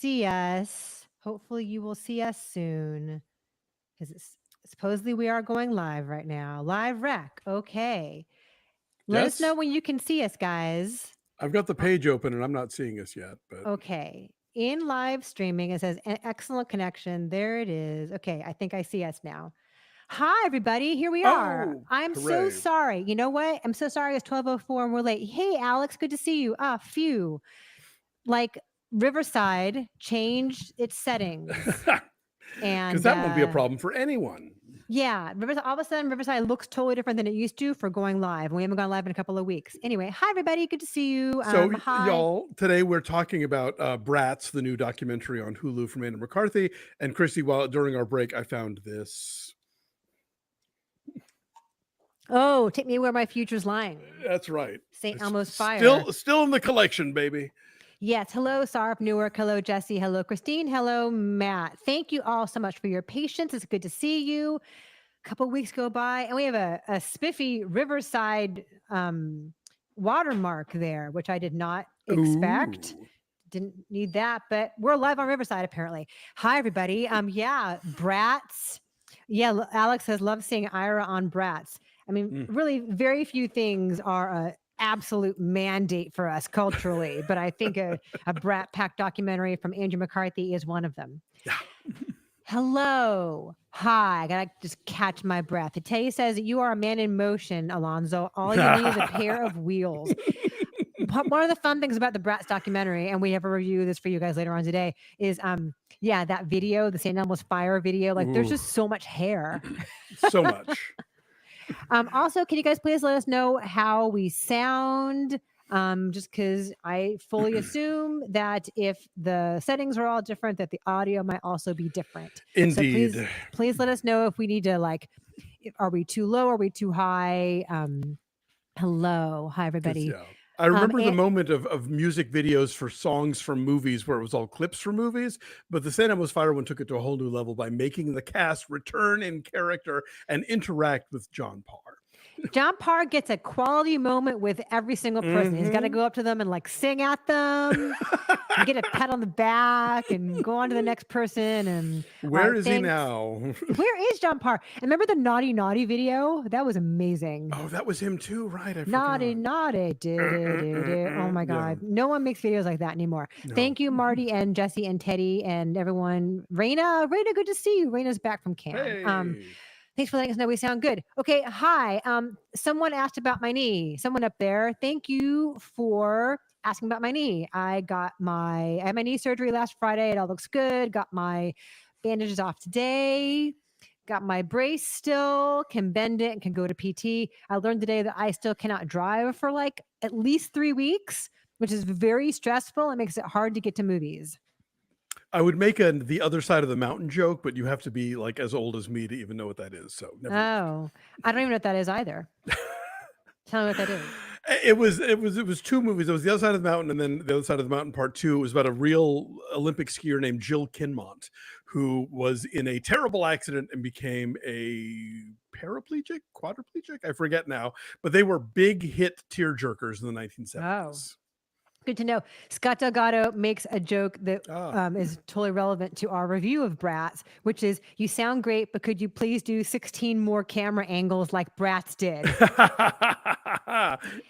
see us. Hopefully you will see us soon. Because supposedly we are going live right now. Live rec. Okay. Let us know Yes. when you can see us, guys. I've got the page open and I'm not seeing us yet, but Okay. In live streaming, it says excellent connection. There it is. Okay. I think I see us now. Hi, everybody. Here we are. oh, I'm so hooray. sorry. You know what? I'm so sorry. It's 12:04 and we're late. Hey, Alex. Good to see you. Phew. Like Riverside changed its settings. Because And that won't be a problem for anyone. yeah, Riverside, all of a sudden, Riverside looks totally different than it used to for going live. We haven't gone live in a couple of weeks. Anyway, hi, everybody. Good to see you. So, Hi. y'all, today we're talking about Bratz, the new documentary on Hulu from Anna McCarthy. And Christy, while during our break, I found this. Oh, take me where my future's lying. That's right. St. It's Elmo's Fire. Still in the collection, baby. Yes. Hello, Sarp Newark. Hello, Jesse. Hello, Christine. Hello, Matt. Thank you all so much for your patience. It's good to see you. A couple weeks go by, and we have a spiffy Riverside watermark there, which I did not expect. Ooh. Didn't need that, but we're live on Riverside apparently. Hi, everybody. Yeah, Bratz. Yeah, Alex says, love seeing Ira on Bratz. I mean, really, very few things are a absolute mandate for us culturally, but I think a Brat Pack documentary from Andrew McCarthy is one of them. Yeah. Hello. Hi. I gotta just catch my breath. Itay says you are a man in motion, Alonso. All you need is a pair of wheels. One of the fun things about the Bratz documentary, and we have a review of this for you guys later on today, is that video, the St. Elmo's Fire video. Like, there's just so much hair. So much. Also, can you guys please let us know how we sound? Just because I fully assume that if the settings are all different, that the audio might also be different. Indeed. So please let us know if we need to, like, are we too low? Are we too high? Hello. Hi, everybody. Yeah. I remember the moment of music videos for songs from movies where it was all clips from movies, but the St. Elmo's Fire one took it to a whole new level by making the cast return in character and interact with John Parr. John Parr gets a quality moment with every single person. He's got to go up to them and like sing at them, and get a pat on the back, and go on to the next person. And where is he now? Where is John Parr? And remember the Naughty Naughty video? That was amazing. Oh, that was him too, right? I Naughty Naughty. Oh my God. Yeah. No one makes videos like that anymore. No. Thank you, Marty and Jesse and Teddy and everyone. Raina, good to see you. Raina's back from camp. Hey. Thanks for letting us know we sound good. Okay, hi. Someone asked about my knee. Someone up there. Thank you for asking about my knee. I had my knee surgery last Friday. It all looks good. Got my bandages off today. Got my brace still. Can bend it and can go to PT. I learned today that I still cannot drive for like at least 3 weeks, which is very stressful. It makes it hard to get to movies. I would make the other side of the mountain joke, but you have to be like as old as me to even know what that is. So never mind. I don't even know what that is either. Tell me what that is. It was 2 movies. It was The Other Side of the Mountain and then The Other Side of the Mountain Part 2. It was about a real Olympic skier named Jill Kinmont, who was in a terrible accident and became a quadriplegic. I forget now, but they were big hit tearjerkers in the 1970s. Oh. Good to know. Scott Delgado makes a joke that is totally relevant to our review of Bratz, which is, you sound great, but could you please do 16 more camera angles like Bratz did?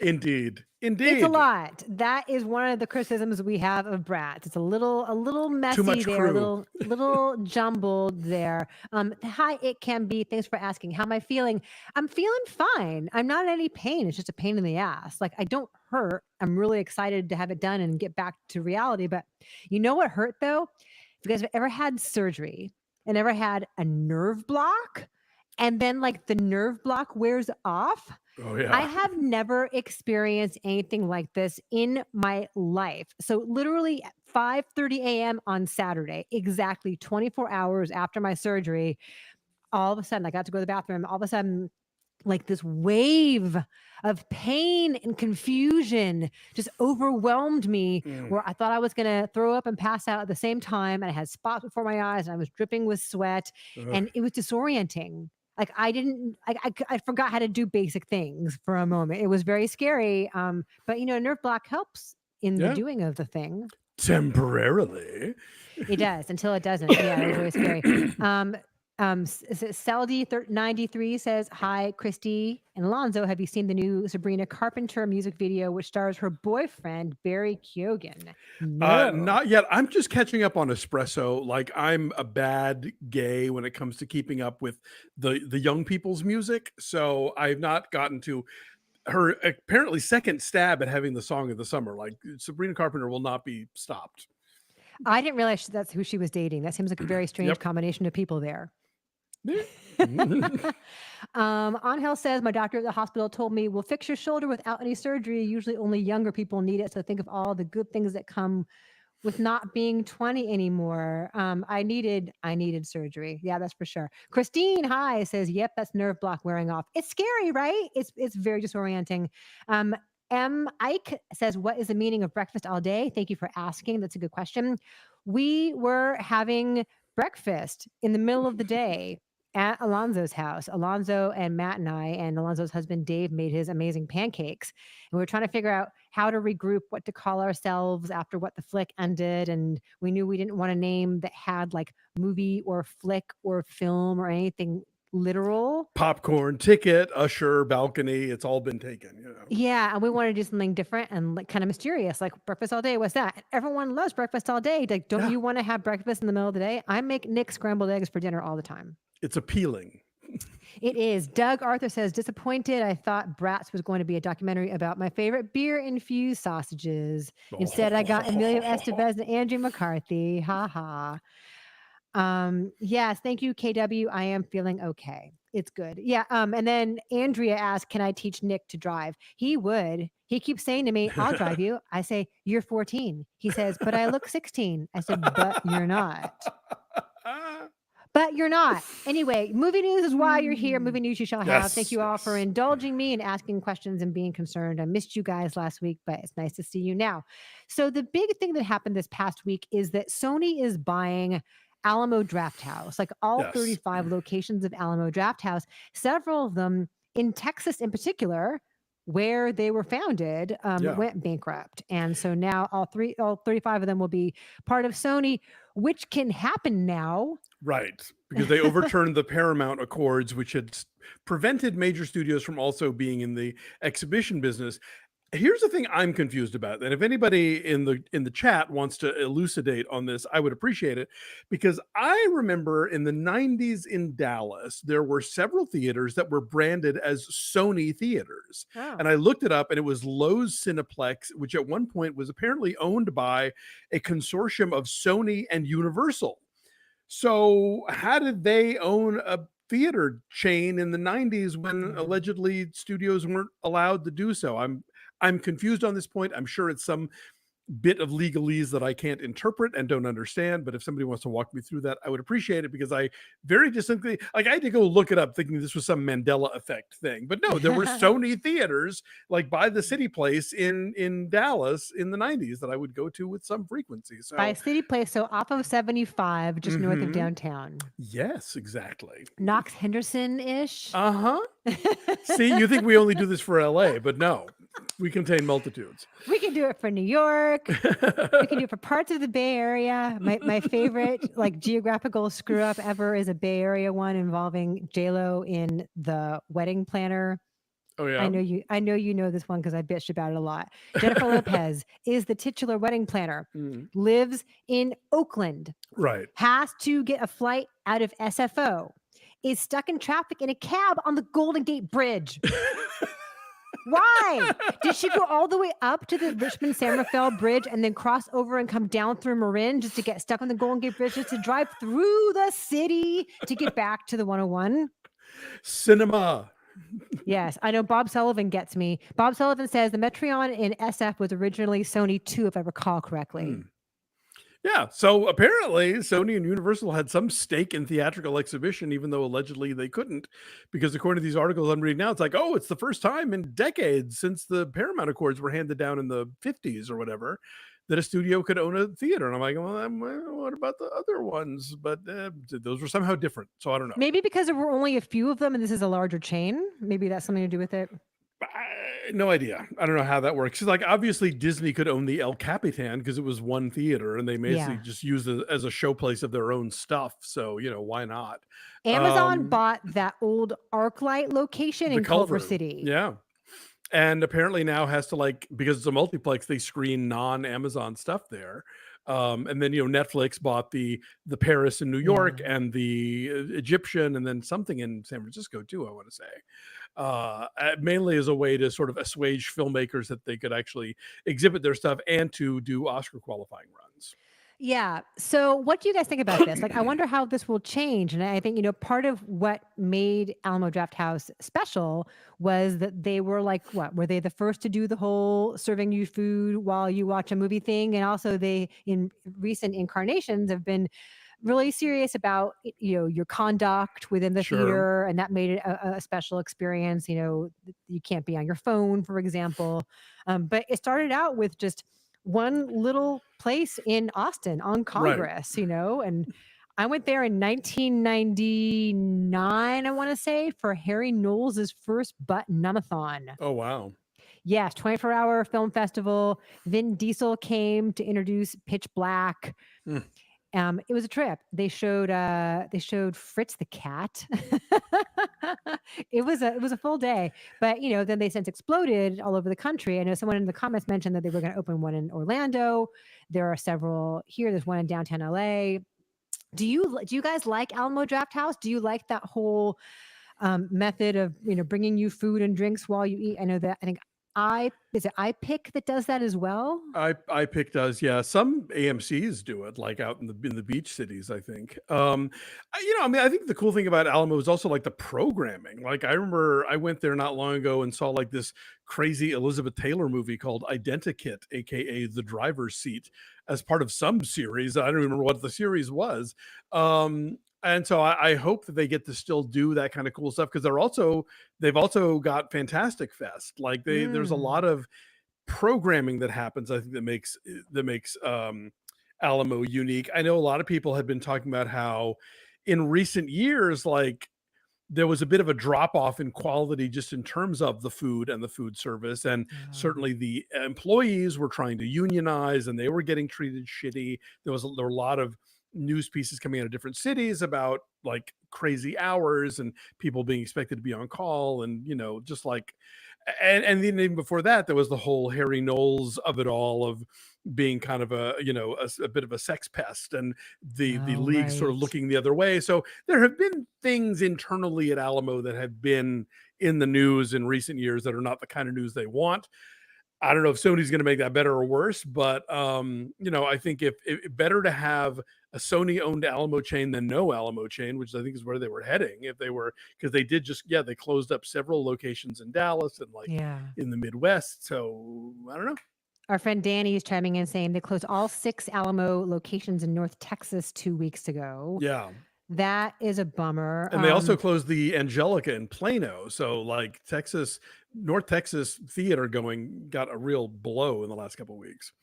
Indeed. It's a lot. That is one of the criticisms we have of Bratz. It's a little messy there, a little jumbled there. Hi, it can be. Thanks for asking. How am I feeling? I'm feeling fine. I'm not in any pain. It's just a pain in the ass. Like, I don't hurt. I'm really excited to have it done and get back to reality. But you know what hurt though? If you guys have ever had surgery and ever had a nerve block, and then like the nerve block wears off. Oh, yeah. I have never experienced anything like this in my life. So literally at 5:30 a.m. on Saturday, exactly 24 hours after my surgery, all of a sudden I got to go to the bathroom. All of a sudden, like this wave of pain and confusion just overwhelmed me, where I thought I was going to throw up and pass out at the same time. And I had spots before my eyes and I was dripping with sweat. And it was disorienting. Like I forgot how to do basic things for a moment. It was very scary. But nerve block helps in the doing of the thing. Temporarily. It does until it doesn't. Yeah, it was really scary. Saldi 93 says, "Hi, Christy and Alonso. Have you seen the new Sabrina Carpenter music video, which stars her boyfriend Barry Keoghan?" No. Not yet. I'm just catching up on espresso. Like, I'm a bad gay when it comes to keeping up with the young people's music. So I've not gotten to her apparently second stab at having the song of the summer. Like, Sabrina Carpenter will not be stopped. I didn't realize that's who she was dating. That seems like a very strange Yep. combination of people there. Yeah. Angel says, "My doctor at the hospital told me we'll fix your shoulder without any surgery. Usually only younger people need it. So think of all the good things that come with not being 20 anymore." I needed surgery. Yeah, that's for sure. Christine, hi, says, "Yep, that's nerve block wearing off." It's scary, right? It's very disorienting. Ike says, "What is the meaning of breakfast all day?" Thank you for asking. That's a good question. We were having breakfast in the middle of the day at Alonso's house. Alonso and Matt and I and Alonso's husband Dave made his amazing pancakes. And we were trying to figure out how to regroup, what to call ourselves after what the flick ended. And we knew we didn't want a name that had like movie or flick or film or anything literal. Popcorn, ticket, usher, balcony. It's all been taken. You know. Yeah, and we wanted to do something different and like kind of mysterious, like breakfast all day. What's that? Everyone loves breakfast all day. Like, don't you want to have breakfast in the middle of the day? I make Nick scrambled eggs for dinner all the time. It's appealing. It is. Doug Arthur says, "Disappointed. I thought Bratz was going to be a documentary about my favorite beer-infused sausages. Instead, I got Emilio Estevez and Andrew McCarthy. Ha ha." Yes, thank you, KW. I am feeling okay. It's good. Yeah. And then Andrea asked, "Can I teach Nick to drive?" He would. He keeps saying to me, "I'll drive you." I say, "You're 14." He says, "But I look 16." I said, "But you're not." But you're not. Anyway, movie news is why you're here. Movie news you shall have. Yes, Thank you all for indulging me and asking questions and being concerned. I missed you guys last week, but it's nice to see you now. So the big thing that happened this past week is that Sony is buying Alamo Drafthouse, like all 35 locations of Alamo Drafthouse, several of them in Texas in particular, where they were founded, went bankrupt. And so now all 35 of them will be part of Sony, which can happen now. Right, because they overturned the Paramount Accords, which had prevented major studios from also being in the exhibition business. Here's the thing I'm confused about, and if anybody in the chat wants to elucidate on this, I would appreciate it, because I remember in the 90s in Dallas, there were several theaters that were branded as Sony theaters. Oh. And I looked it up, and it was Lowe's Cineplex, which at one point was apparently owned by a consortium of Sony and Universal. So how did they own a theater chain in the 90s when allegedly studios weren't allowed to do so? I'm confused on this point. I'm sure it's some bit of legalese that I can't interpret and don't understand, but if somebody wants to walk me through that, I would appreciate it, because I very distinctly, like, I had to go look it up thinking this was some Mandela effect thing, but no, there were Sony theaters like by the City Place in Dallas in the 90s that I would go to with some frequency. So by City Place, so off of 75, just north of downtown. Yes, exactly. Knox Henderson-ish. See, you think we only do this for LA, but no, we contain multitudes. We can do it for New York. We can do it for parts of the Bay Area. My favorite like geographical screw up ever is a Bay Area one involving J-Lo in The Wedding Planner. Oh yeah. I know you know this one because I bitched about it a lot. Jennifer Lopez is the titular wedding planner, lives in Oakland, right, has to get a flight out of SFO, is stuck in traffic in a cab on the Golden Gate Bridge. Why? Did she go all the way up to the Richmond San Rafael Bridge and then cross over and come down through Marin just to get stuck on the Golden Gate Bridge, just to drive through the city to get back to the 101? Cinema. Yes, I know Bob Sullivan gets me. Bob Sullivan says the Metreon in SF was originally Sony 2, if I recall correctly. Yeah, so apparently Sony and Universal had some stake in theatrical exhibition, even though allegedly they couldn't, because according to these articles I'm reading now, it's like, oh, it's the first time in decades since the Paramount Accords were handed down in the 50s or whatever that a studio could own a theater. And I'm like, well, what about the other ones? But those were somehow different. So I don't know. Maybe because there were only a few of them and this is a larger chain. Maybe that's something to do with it. No idea. I don't know how that works. 'Cause, like, obviously Disney could own the El Capitan because it was one theater, and they basically Yeah. just used it as a showplace of their own stuff. So, why not? Amazon Um, bought that old ArcLight location the in Culver Culver, City. yeah. And apparently now has to, like, because it's a multiplex, they screen non-Amazon stuff there. And then, Netflix bought the Paris in New York Yeah. and the Egyptian, and then something in San Francisco too, I want to say. Mainly as a way to sort of assuage filmmakers that they could actually exhibit their stuff and to do Oscar qualifying runs. Yeah. So, what do you guys think about this? Like, I wonder how this will change. And I think, part of what made Alamo Drafthouse special was that they were like, what? Were they the first to do the whole serving you food while you watch a movie thing? And also, they, in recent incarnations, have been really serious about your conduct within the Sure. theater, and that made it a special experience. You can't be on your phone, for example. But it started out with just one little place in Austin on Right. Congress, and I went there in 1999, I want to say, for Harry Knowles' first butt numathon. Oh, wow. Yes, 24-hour film festival. Vin Diesel came to introduce Pitch Black. Mm. It was a trip. They showed Fritz the cat. It was a full day, but then they since exploded all over the country. I know someone in the comments mentioned that they were going to open one in Orlando. There are several here. There's one in downtown LA. Do you guys like Alamo Draft House? Do you like that whole method of bringing you food and drinks while you eat? I know that. I think I is it iPick that does that as well. I picked does, yeah. Some AMC's do it, like out in the beach cities, I think. I mean, I think the cool thing about Alamo is also like the programming. Like, I remember I went there not long ago and saw like this crazy Elizabeth Taylor movie called Identikit, aka The Driver's Seat, as part of some series. I don't remember what the series was. And so I hope that they get to still do that kind of cool stuff because they've also got Fantastic Fest. Like, there's a Mm. lot of programming that happens, I think, that makes Alamo unique. I know a lot of people had been talking about how in recent years, like, there was a bit of a drop off in quality just in terms of the food and the food service, and Oh. certainly the employees were trying to unionize and they were getting treated shitty. There were a lot of news pieces coming out of different cities about like crazy hours and people being expected to be on call, and just like, and then even before that there was the whole Harry Knowles of it all, of being kind of a bit of a sex pest, and the Oh, league sort of right. looking the other way. So there have been things internally at Alamo that have been in the news in recent years that are not the kind of news they want. I don't know if Sony's going to make that better or worse, but I think if better to have a Sony owned Alamo chain than no Alamo chain, which I think is where they were heading. If they were, because they did just, yeah, they closed up several locations in Dallas and like Yeah. in the Midwest. So I don't know. Our friend Danny is chiming in saying they closed all 6 Alamo locations in North Texas 2 weeks ago. Yeah. That is a bummer. And they also closed the Angelica in Plano. So like North Texas theater going got a real blow in the last couple of weeks.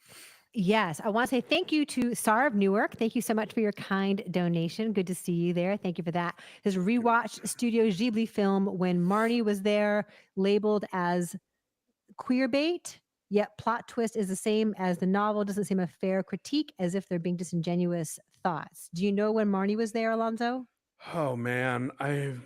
Yes, I want to say thank you to Sar of Newark. Thank you so much for your kind donation. Good to see you there. Thank you for that. His rewatched Studio Ghibli film when Marnie was there, labeled as queer bait, yet plot twist is the same as the novel. Doesn't seem a fair critique, as if they're being disingenuous thoughts. Do you know when Marnie was there, Alonso? Oh man, I'm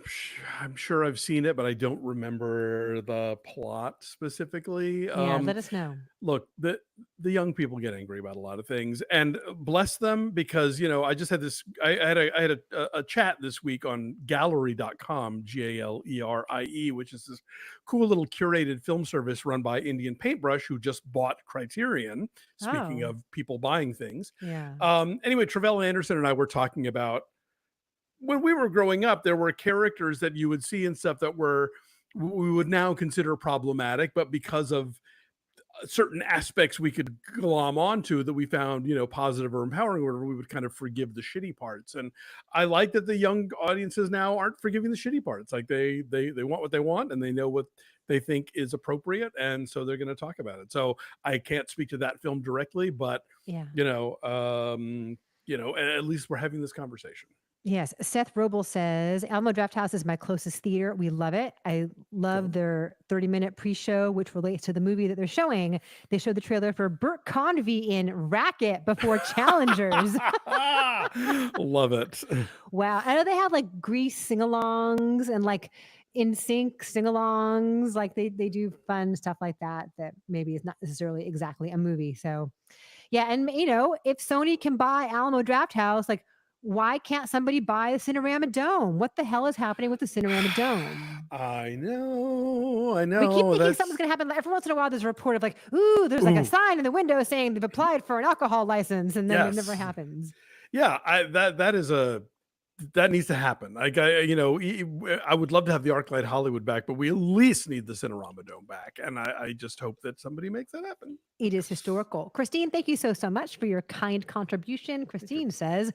sure I've seen it, but I don't remember the plot specifically. Yeah, let us know. Look, the young people get angry about a lot of things, and bless them, because I just had this. I had a chat this week on gallery.com, Galerie, which is this cool little curated film service run by Indian Paintbrush, who just bought Criterion. Speaking Oh, of people buying things, yeah. anyway, Travell Anderson and I were talking about when we were growing up, there were characters that you would see and stuff that we would now consider problematic, but because of certain aspects we could glom onto that we found, positive or empowering, or we would kind of forgive the shitty parts. And I like that the young audiences now aren't forgiving the shitty parts. Like they want what they want, and they know what they think is appropriate, and so they're going to talk about it. So I can't speak to that film directly, but Yeah. you know, um, at least we're having this conversation. Yes. Seth Roble says Alamo Drafthouse is my closest theater. We love it. I love Cool. their 30-minute pre-show, which relates to the movie that they're showing. They showed the trailer for Burt Convy in Racket before Challengers. Love it. Wow. I know they have like Grease sing-alongs and like in sync sing-alongs. Like they do fun stuff like that maybe is not necessarily exactly a movie. So yeah, and if Sony can buy Alamo Drafthouse, like why can't somebody buy the Cinerama Dome? What the hell is happening with the Cinerama Dome? I know. We keep thinking That's something's going to happen. Every once in a while, there's a report of like, ooh, there's like a sign in the window saying they've applied for an alcohol license, and then it never happens. Yeah, that needs to happen. Like I would love to have the ArcLight Hollywood back, but we at least need the Cinerama Dome back, and I just hope that somebody makes that happen. It is historical. Christine, thank you so much for your kind contribution. Christine says,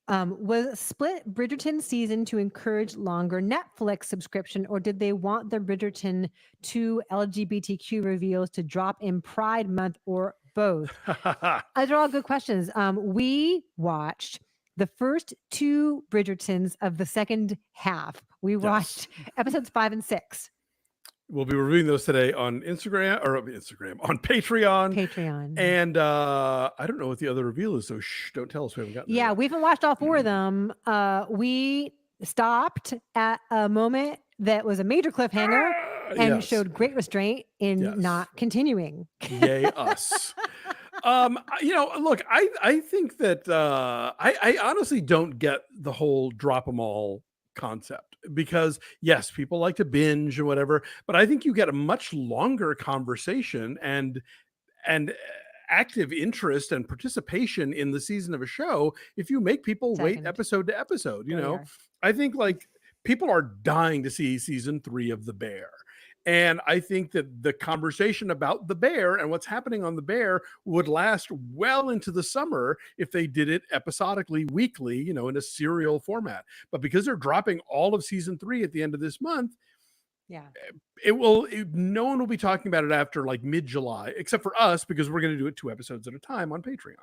was Split Bridgerton season to encourage longer Netflix subscription, or did they want the Bridgerton 2 LGBTQ reveals to drop in Pride Month, or both? Those are all good questions. We watched the first 2 Bridgertons of the second half. We watched episodes 5 and 6. We'll be reviewing those today on Instagram on Patreon. And I don't know what the other reveal is, so don't tell us. We haven't gotten there yet. We haven't watched all 4 of them. We stopped at a moment that was a major cliffhanger and showed great restraint in not continuing. Yay us. Look, I think that I honestly don't get the whole drop them all concept, because yes, people like to binge and whatever, but I think you get a much longer conversation and active interest and participation in the season of a show if you make people wait episode to episode. I think like people are dying to see season 3 of The Bear. And I think that the conversation about The Bear and what's happening on The Bear would last well into the summer if they did it episodically, weekly, in a serial format. But because they're dropping all of season 3 at the end of this month, no one will be talking about it after like mid-July, except for us, because we're going to do it 2 episodes at a time on Patreon.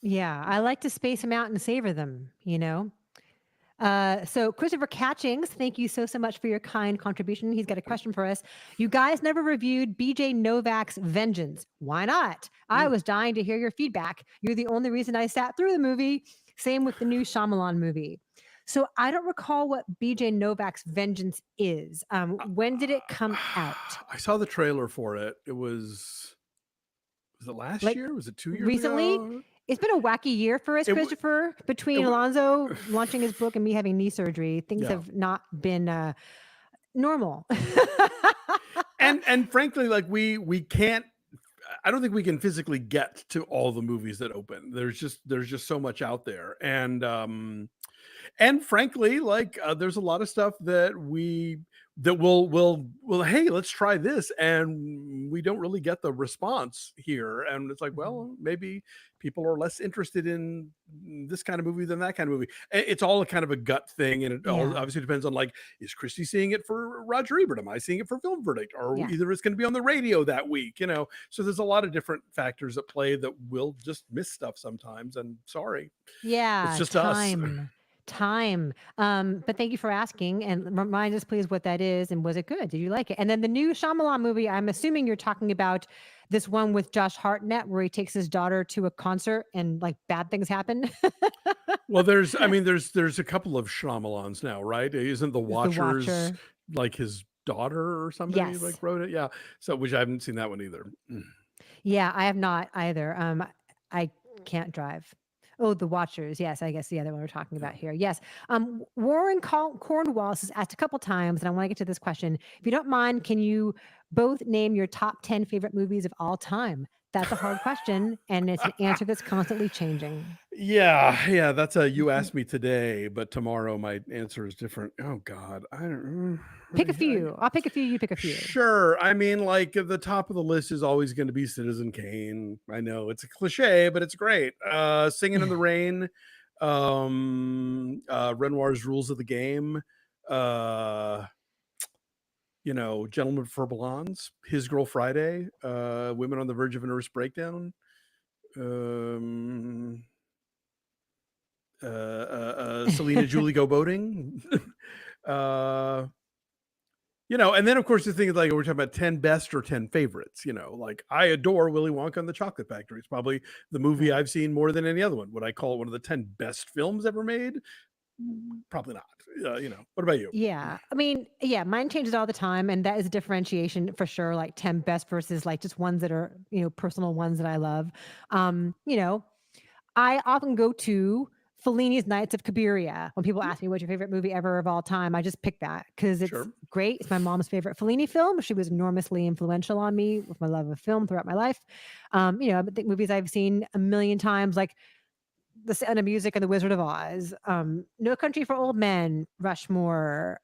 Yeah, I like to space them out and savor them, So Christopher Catchings, thank you so much for your kind contribution. He's got a question for us. You guys never reviewed BJ Novak's Vengeance. Why not? I was dying to hear your feedback. You're the only reason I sat through the movie. Same with the new Shyamalan movie. So I don't recall what BJ Novak's Vengeance is. When did it come out? I saw the trailer for it. Was it last year? Was it 2 years recently? ago? It's been a wacky year for us, Christopher. Between Alonso launching his book and me having knee surgery, things have not been normal. and frankly, like we can't. I don't think we can physically get to all the movies that open. There's just so much out there, and frankly, like there's a lot of stuff that will hey, let's try this, and we don't really get the response here, and it's like, well, maybe people are less interested in this kind of movie than that kind of movie. It's all a kind of a gut thing, and it all obviously depends on, like, is Christy seeing it for Roger Ebert? Am I seeing it for Film Verdict? Or either it's going to be on the radio that week, so there's a lot of different factors at play that will just miss stuff sometimes, and sorry. It's just time. But thank you for asking, and remind us please what that is, and was it good? Did you like it? And then the new Shyamalan movie, I'm assuming you're talking about this one with Josh Hartnett where he takes his daughter to a concert and like bad things happen. Well, there's a couple of Shyamalans now, right? Isn't The Watcher like his daughter or somebody like wrote it? Yeah. So, which I haven't seen that one either. Yeah, I have not either. I can't drive. Oh, The Watchers. Yes, I guess the other one we're talking about here. Yes. Warren Cornwallis has asked a couple times, and I want to get to this question. If you don't mind, can you both name your top 10 favorite movies of all time? That's a hard question, and it's an answer that's constantly changing. Yeah. That's you asked me today, but tomorrow my answer is different. Oh God, I don't pick a few. I'll pick a few. You pick a few. Sure. I mean, like the top of the list is always going to be Citizen Kane. I know it's a cliche, but it's great. Singing in the Rain, Renoir's Rules of the Game, Gentlemen for Blondes, His Girl Friday, Women on the Verge of a Nervous Breakdown. Selena Julie Go Boating. uh, and then of course the thing is like we're talking about 10 best or 10 favorites. Like I adore Willy Wonka and the Chocolate Factory. It's probably the movie Right. I've seen more than any other one. Would I call it one of the 10 best films ever made? Probably not. What about you? Yeah. I mean, yeah, mine changes all the time. And that is a differentiation for sure. Like 10 best versus like just ones that are, personal ones that I love. Um, you know, I often go to Fellini's Nights of Cabiria. When people ask me what's your favorite movie ever of all time, I just pick that because it's Sure. great. It's my mom's favorite Fellini film. She was enormously influential on me with my love of film throughout my life. I think movies I've seen a million times, like The Sound of Music and The Wizard of Oz, No Country for Old Men, Rushmore,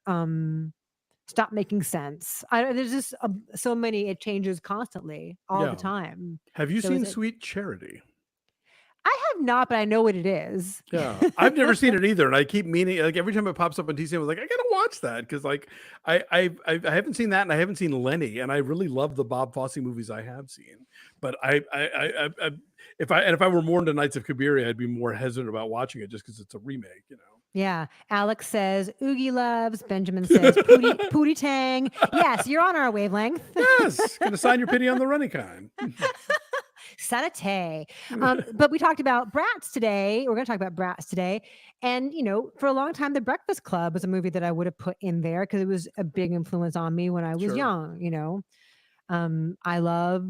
Stop Making Sense. There's just so many. It changes constantly, all the Yeah. time. Have you So seen Sweet Charity? I have not, but I know what it is. Yeah, I've never seen it either, and I keep meaning like every time it pops up on TCM, I was like, I gotta watch that because like I haven't seen that, and I haven't seen Lenny, and I really love the Bob Fosse movies I have seen. But if I were more into Nights of Cabiria, I'd be more hesitant about watching it just because it's a remake. Yeah. Alex says Oogie loves. Benjamin says Pootie Tang. Yes, you're on our wavelength. Yes, gonna sign your pity on the running kind. Satay. But we talked about Bratz today. We're going to talk about Bratz today. And, for a long time, The Breakfast Club was a movie that I would have put in there because it was a big influence on me when I was Sure. young. I love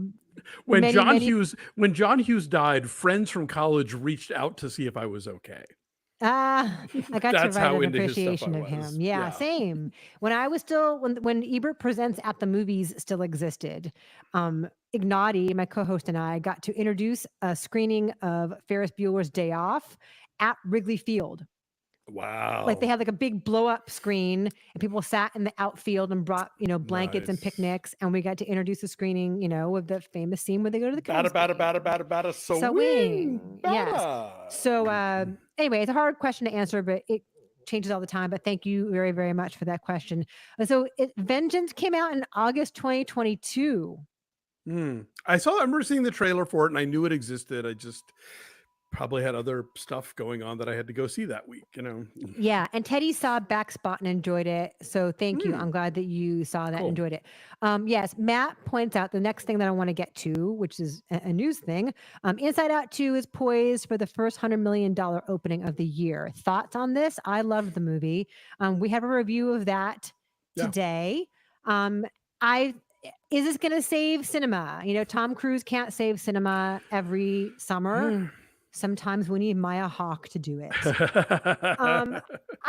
When many, John many. Hughes died, friends from college reached out to see if I was okay. I got to That's write how an into his stuff I appreciation of was. him. Yeah, Yeah. same. When I was still when Ebert Presents at the Movies still existed, Ignati, my co-host, and I got to introduce a screening of Ferris Bueller's Day Off at Wrigley Field. Like they Wow. had like a big blow up screen and people sat in the outfield and brought, blankets and Nice. picnics. And we got to introduce the screening, of the famous scene where they go to the Bada Cubs bada game. bada bada bada Swing. swing. Yes. Bada. So anyway, it's a hard question to answer, but it changes all the time. But thank you very, very much for that question. So Vengeance came out in August 2022. I remember seeing the trailer for it and I knew it existed. I just probably had other stuff going on that I had to go see that week, Yeah, and Teddy saw Backspot and enjoyed it. So thank you. I'm glad that you saw that and Cool. enjoyed it. Yes, Matt points out the next thing that I want to get to, which is a news thing. Inside Out 2 is poised for the first $100 million opening of the year. Thoughts on this? I loved the movie. We have a review of that today. Is this going to save cinema? Tom Cruise can't save cinema every summer. Sometimes we need Maya Hawke to do it. I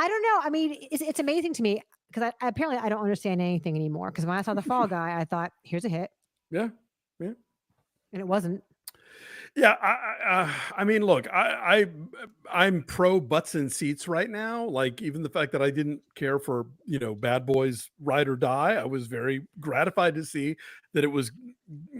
don't know. I mean, it's amazing to me because apparently I don't understand anything anymore. Because when I saw The Fall Guy, I thought, here's a hit. Yeah. And it wasn't. Yeah, I mean, look, I'm pro butts and seats right now. Like, even the fact that I didn't care for Bad Boys Ride or Die, I was very gratified to see that it was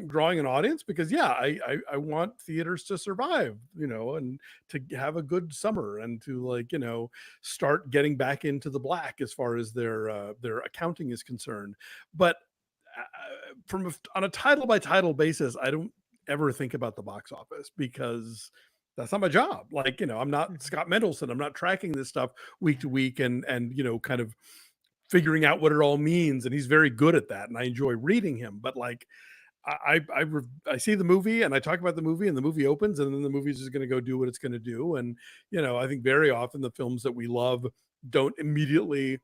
drawing an audience because, yeah, I want theaters to survive, and to have a good summer and to start getting back into the black as far as their accounting is concerned. But on a title by title basis, I don't ever think about the box office because that's not my job. Like, I'm not Scott Mendelson. I'm not tracking this stuff week to week and kind of figuring out what it all means. And he's very good at that. And I enjoy reading him. But like, I see the movie and I talk about the movie and the movie opens and then the movie's just going to go do what it's going to do. And, I think very often the films that we love don't immediately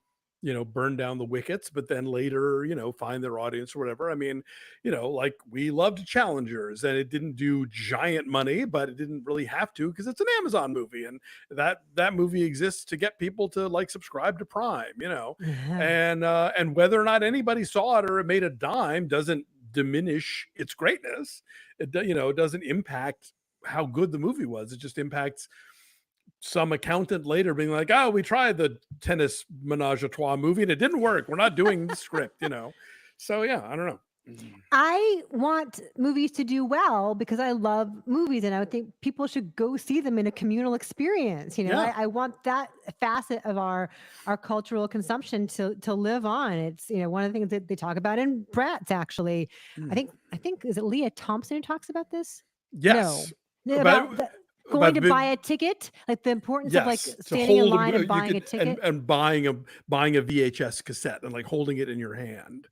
burn down the wickets, but then later, find their audience or whatever. I mean, like we loved Challengers and it didn't do giant money, but it didn't really have to because it's an Amazon movie and that movie exists to get people to like subscribe to Prime, and whether or not anybody saw it or it made a dime doesn't diminish its greatness. It doesn't impact how good the movie was. It just impacts some accountant later being like, oh, we tried the tennis menage a trois movie and it didn't work. We're not doing the script, So yeah, I don't know. I want movies to do well because I love movies and I would think people should go see them in a communal experience. I want that facet of our cultural consumption to live on. It's, one of the things that they talk about in Bratz, actually. I think, is it Leah Thompson who talks about this? Yes. No. going to buy a ticket, like the importance of like Yes, to standing in hold line and you buying a could ticket. and buying a VHS cassette and like holding it in your hand.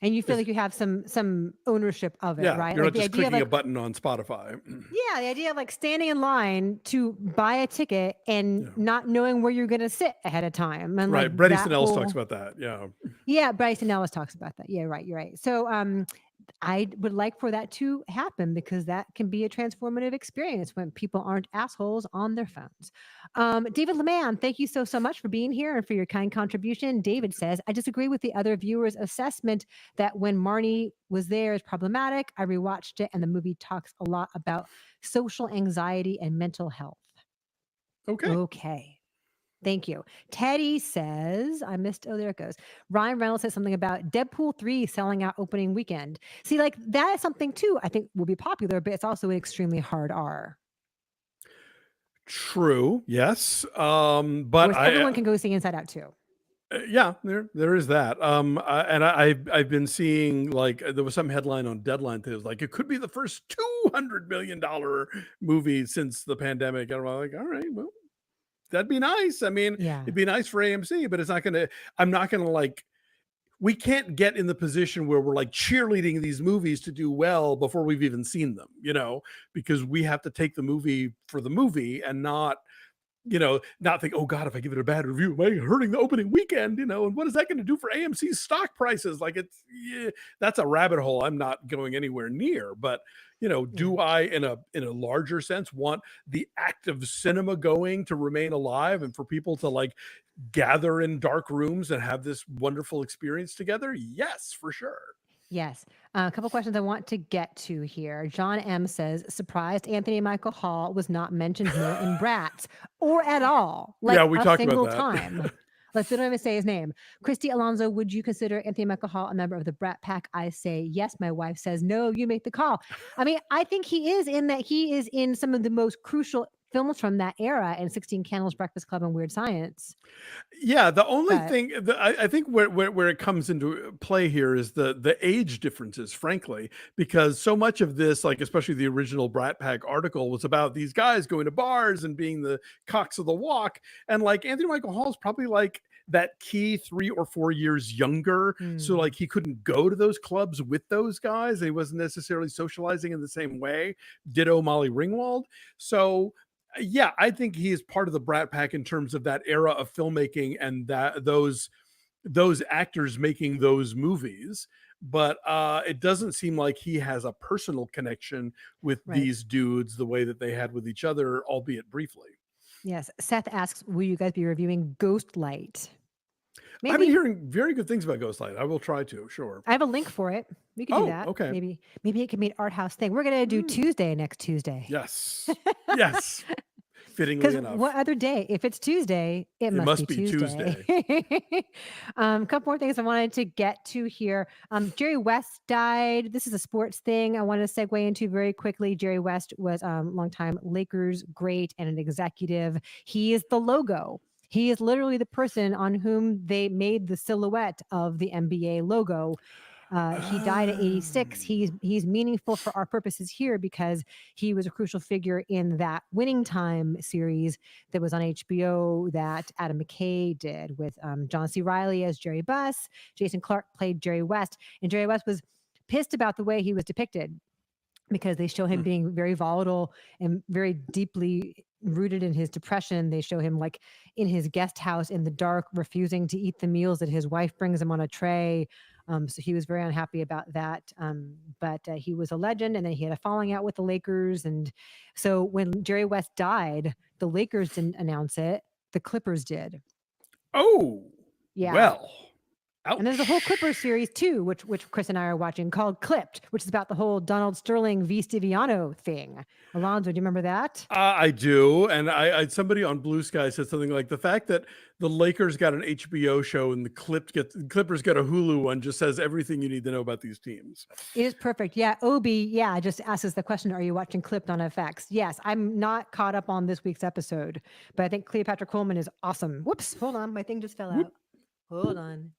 And you feel Is like you have some ownership of it, Yeah, right? you're Like not the just idea of clicking a like, button on Spotify. yeah, the idea of like standing in line to buy a ticket and Yeah. not knowing where you're going to sit ahead of time. And like Right. Bret that Easton Ellis talks whole, about that. Yeah. yeah, Bryson Ellis talks about that. Yeah, right. You're right. So, I would like for that to happen because that can be a transformative experience when people aren't assholes on their phones. David Leman, thank you so much for being here and for your kind contribution. David says, I disagree with the other viewers' assessment that when Marnie was there is problematic. I rewatched it and the movie talks a lot about social anxiety and mental health. Okay. Okay. Thank you. Teddy says, I missed, oh, there it goes. Ryan Reynolds says something about Deadpool 3 selling out opening weekend. See, like that is something too, I think will be popular, but it's also an extremely hard R. True. Yes. But Whereas everyone can go see Inside Out too. yeah, there is that. I've been seeing like there was some headline on Deadline that was like it could be the first $200 million movie since the pandemic. And I'm like, all right, well, that'd be nice. I mean, Yeah. it'd be nice for AMC, but it's not gonna. I'm not gonna like. We can't get in the position where we're like cheerleading these movies to do well before we've even seen them, because we have to take the movie for the movie and not think, oh God, if I give it a bad review, am I hurting the opening weekend? And what is that going to do for AMC's stock prices? Like that's a rabbit hole I'm not going anywhere near. But do I, in a larger sense, want the act of cinema going to remain alive and for people to like gather in dark rooms and have this wonderful experience together? Yes, for sure. Yes. A couple questions I want to get to here. John M says, surprised Anthony Michael Hall was not mentioned more in Bratz or at all, like Yeah, we a talked about single that. time. Let's don't even say his name. Christy Alonso, would you consider Anthony Michael Hall a member of the Brat Pack? I say yes. My wife says no. You make the call. I mean, I think he is in some of the most crucial films from that era, and 16 Candles, Breakfast Club, and Weird Science. Yeah, the only But thing that I think where it comes into play here is the age differences, frankly, because so much of this, like especially the original Brat Pack article, was about these guys going to bars and being the cocks of the walk, and like Anthony Michael Hall is probably like that key 3 or 4 years younger, so like he couldn't go to those clubs with those guys. He wasn't necessarily socializing in the same way. Ditto Molly Ringwald. So yeah, I think he is part of the Brat Pack in terms of that era of filmmaking and that those actors making those movies. But it doesn't seem like he has a personal connection with right. these dudes the way that they had with each other, albeit briefly. Yes. Seth asks, will you guys be reviewing Ghostlight? Maybe. I've been hearing very good things about Ghostlight. I will try to, sure. I have a link for it. We can do that. Okay. Maybe it can be an art house thing. We're gonna do Tuesday next Tuesday. Yes. Yes. Fittingly enough. What other day? If it's Tuesday, it must be Tuesday. Couple more things I wanted to get to here. Jerry West died. This is a sports thing I want to segue into very quickly. Jerry West was longtime Lakers great and an executive. He is the logo. He is literally the person on whom they made the silhouette of the NBA logo. He died at 86. He's meaningful for our purposes here because he was a crucial figure in that Winning Time series that was on HBO that Adam McKay did with John C. Reilly as Jerry Buss. Jason Clarke played Jerry West, and Jerry West was pissed about the way he was depicted because they show him being very volatile and very deeply rooted in his depression. They show him like in his guest house in the dark, refusing to eat the meals that his wife brings him on a tray. So he was very unhappy about that. But he was a legend, and then he had a falling out with the Lakers. And so when Jerry West died, the Lakers didn't announce it. The Clippers did. Oh, yeah. Well. Ouch. And there's a whole Clippers series too, which Chris and I are watching, called Clipped, which is about the whole Donald Sterling v. Stiviano thing. Alonso, do you remember that? I do, and I somebody on Blue Sky said something like the fact that the Lakers got an HBO show and the Clippers got a Hulu one just says everything you need to know about these teams. It is perfect. Yeah, Obi, just asks us the question, are you watching Clipped on FX? Yes, I'm not caught up on this week's episode, but I think Cleopatra Coleman is awesome. Whoops, hold on, my thing just fell out. Hold on.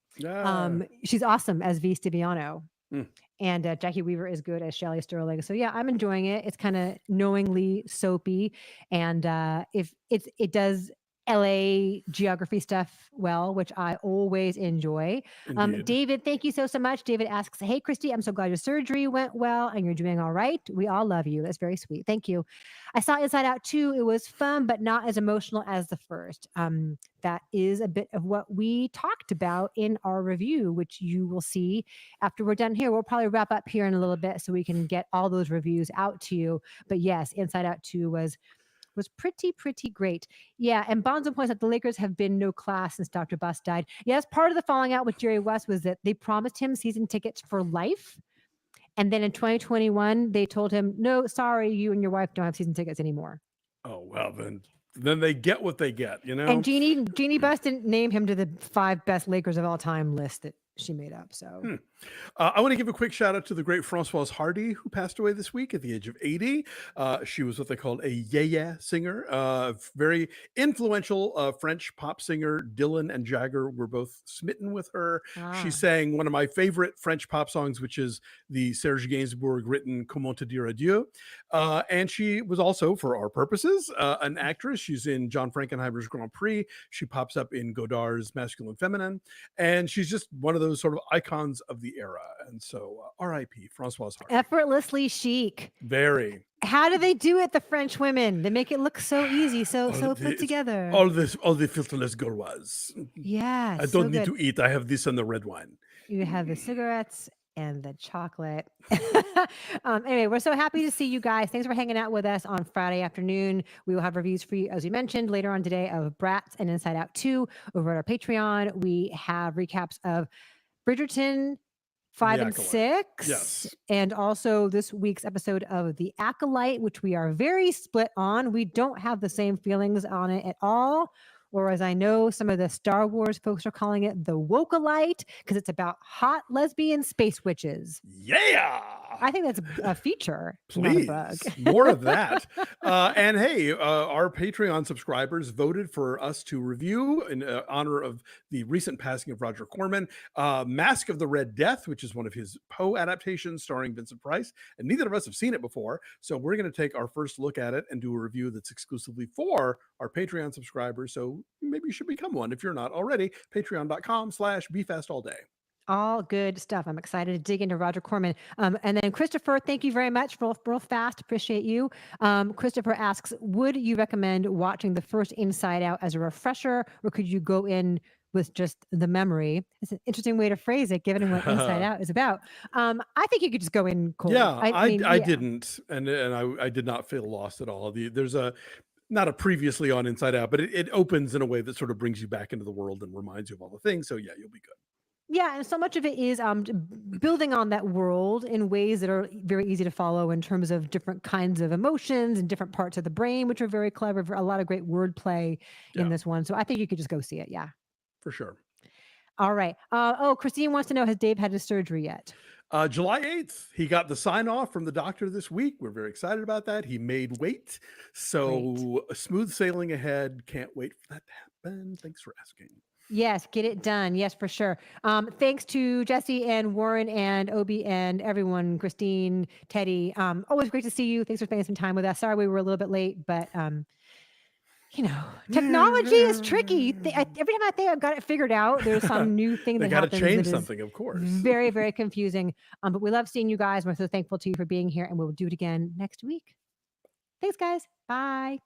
She's awesome as V. Stiviano. Mm, And Jackie Weaver is good as Shelley Sterling. So yeah, I'm enjoying it. It's kind of knowingly soapy, and if it does LA geography stuff well, which I always enjoy. indeed. David, thank you so much. David asks, "Hey Christy, I'm so glad your surgery went well and you're doing all right. We all love you. That's very sweet. Thank you. I saw Inside Out 2. It was fun, but not as emotional as the first. That is a bit of what we talked about in our review, which you will see after we're done here. We'll probably wrap up here in a little bit so we can get all those reviews out to you. But yes, Inside Out 2 was pretty great. Yeah, and Bonzo points out the Lakers have been no class since Dr. Bus died. Yes, part of the falling out with Jerry West was that they promised him season tickets for life. And then in 2021, they told him, no, sorry, you and your wife don't have season tickets anymore. Oh well, then they get what they get, you know. And Jeannie Buss didn't name him to the 5 best Lakers of all time list that she made up. So I want to give a quick shout out to the great Françoise Hardy, who passed away this week at the age of 80. She was what they called a yeah singer, very influential French pop singer. Dylan and Jagger were both smitten with her. She sang one of my favorite French pop songs, which is the Serge Gainsbourg written Comment te dire adieu. And she was also, for our purposes, an actress. She's in John Frankenheimer's Grand Prix. She pops up in Godard's Masculine Feminine. And she's just one of those sort of icons of the era. And so, R.I.P. Françoise Hardy. effortlessly chic. Very. How do they do it, the French women? They make it look so easy, so put together. All the filterless gauloise. Yeah, I so don't need good. to eat. I have this and the red wine. You have the cigarettes and the chocolate. Anyway, we're so happy to see you guys. Thanks for hanging out with us on Friday afternoon. We will have reviews for you, as we mentioned, later on today of Bratz and Inside Out 2 over at our Patreon. We have recaps of Bridgerton 5 and Acolyte. 6. Yes. And also this week's episode of The Acolyte, which we are very split on. We don't have the same feelings on it at all. Or as I know, some of the Star Wars folks are calling it the Wokalite, because it's about hot lesbian space witches. Yeah. I think that's a feature, not a bug. Please, more of that. And hey, our Patreon subscribers voted for us to review in honor of the recent passing of Roger Corman, Mask of the Red Death, which is one of his Poe adaptations starring Vincent Price. And neither of us have seen it before. So we're going to take our first look at it and do a review that's exclusively for our Patreon subscribers. So maybe you should become one if you're not already. Patreon.com/BeFastAllDay. All good stuff. I'm excited to dig into Roger Corman. And then Christopher, thank you very much. Real fast. Appreciate you. Christopher asks, would you recommend watching the first Inside Out as a refresher, or could you go in with just the memory? It's an interesting way to phrase it, given what Inside Out is about. I think you could just go in cold. Yeah, I mean, I didn't. And I did not feel lost at all. There's not a previously on Inside Out, but it opens in a way that sort of brings you back into the world and reminds you of all the things. So yeah, you'll be good. Yeah, and so much of it is building on that world in ways that are very easy to follow in terms of different kinds of emotions and different parts of the brain, which are very clever. A lot of great wordplay in this one. So I think you could just go see it. Yeah. For sure. All right. Christine wants to know, has Dave had his surgery yet? July 8th, he got the sign off from the doctor this week. We're very excited about that. He made weight. So smooth sailing ahead. Can't wait for that to happen. Thanks for asking. Yes, get it done. Yes, for sure. Thanks to Jesse and Warren and Obi and everyone, Christine, Teddy. Always great to see you. Thanks for spending some time with us. Sorry we were a little bit late, but technology is tricky. Every time I think I've got it figured out, there's some new thing that happens. They got to change something, of course. Very, very confusing. But we love seeing you guys. We're so thankful to you for being here, and we'll do it again next week. Thanks, guys. Bye.